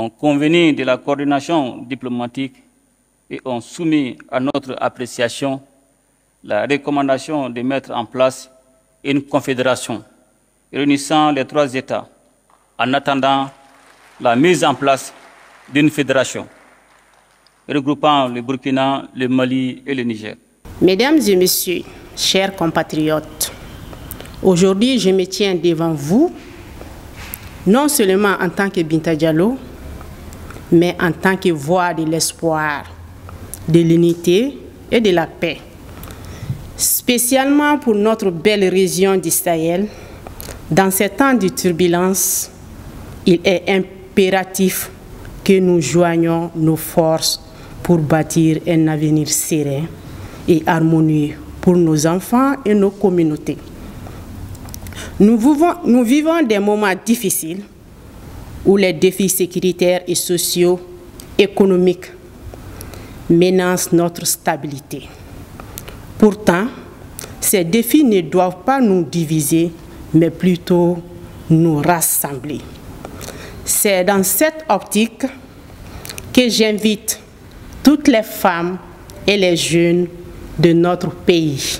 ont convenu de la coordination diplomatique et ont soumis à notre appréciation la recommandation de mettre en place une confédération réunissant les 3 États en attendant la mise en place d'une fédération regroupant le Burkina, le Mali et le Niger. Mesdames et messieurs, chers compatriotes, aujourd'hui je me tiens devant vous, non seulement en tant que Binta Diallo, mais en tant que voix de l'espoir, de l'unité et de la paix. Spécialement pour notre belle région du Sahel, dans ces temps de turbulence, il est impératif que nous joignions nos forces pour bâtir un avenir serein et harmonieux pour nos enfants et nos communautés. Nous vivons des moments difficiles où les défis sécuritaires et sociaux, économiques menacent notre stabilité. Pourtant, ces défis ne doivent pas nous diviser, mais plutôt nous rassembler. C'est dans cette optique que j'invite toutes les femmes et les jeunes de notre pays,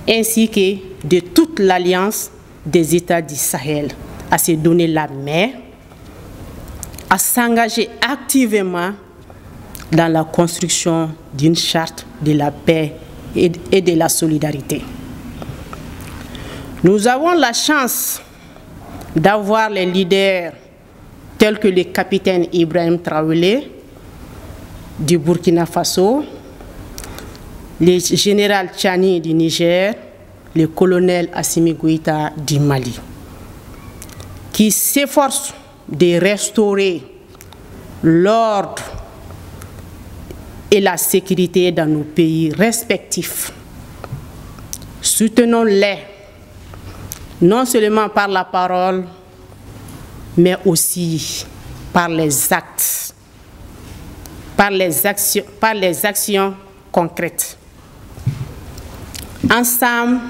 ainsi que de toute l'Alliance des États du Sahel, à se donner la main, à s'engager activement dans la construction d'une charte de la paix et de la solidarité. Nous avons la chance d'avoir les leaders tels que le capitaine Ibrahim Traoré du Burkina Faso, le général Tchani du Niger, le colonel Assimi Goïta du Mali, qui s'efforcent de restaurer l'ordre et la sécurité dans nos pays respectifs. Soutenons-les, non seulement par la parole, mais aussi par les actes, par les actions concrètes. Ensemble,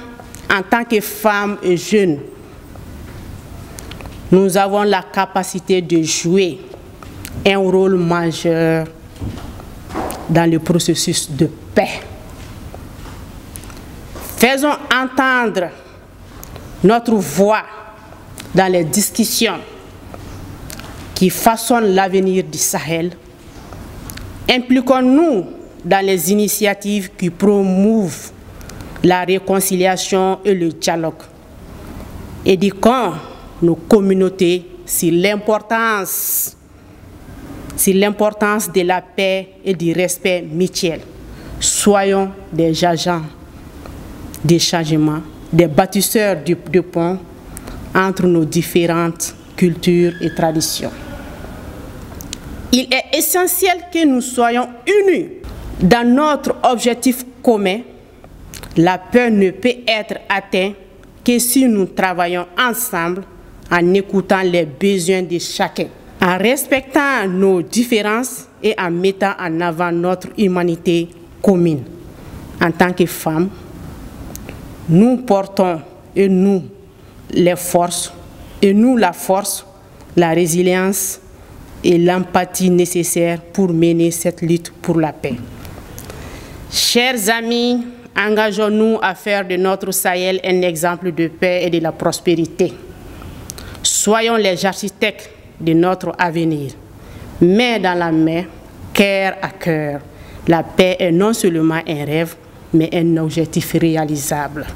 en tant que femmes et jeunes, nous avons la capacité de jouer un rôle majeur dans le processus de paix. Faisons entendre notre voix dans les discussions qui façonnent l'avenir du Sahel. Impliquons-nous dans les initiatives qui promouvent la réconciliation et le dialogue. Éduquons nos communautés sur l'importance de la paix et du respect mutuel. Soyons des agents de changement, des bâtisseurs de ponts entre nos différentes cultures et traditions. Il est essentiel que nous soyons unis dans notre objectif commun. La paix ne peut être atteinte que si nous travaillons ensemble en écoutant les besoins de chacun, en respectant nos différences et en mettant en avant notre humanité commune. En tant que femmes, nous portons et nous les forces, et nous la force, la résilience et l'empathie nécessaires pour mener cette lutte pour la paix. Chers amis, engageons-nous à faire de notre Sahel un exemple de paix et de la prospérité. Soyons les architectes de notre avenir, main dans la main, cœur à cœur. La paix est non seulement un rêve, mais un objectif réalisable.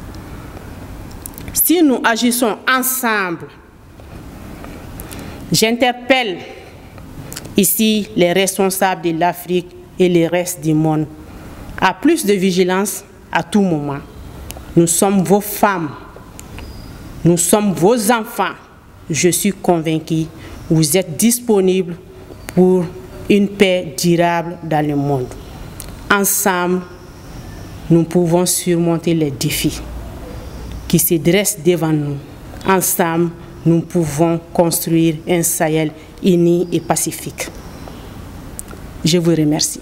Si nous agissons ensemble, j'interpelle ici les responsables de l'Afrique et le reste du monde à plus de vigilance à tout moment. Nous sommes vos femmes, nous sommes vos enfants. Je suis convaincu, vous êtes disponibles pour une paix durable dans le monde. Ensemble, nous pouvons surmonter les défis qui se dressent devant nous. Ensemble, nous pouvons construire un Sahel uni et pacifique. Je vous remercie.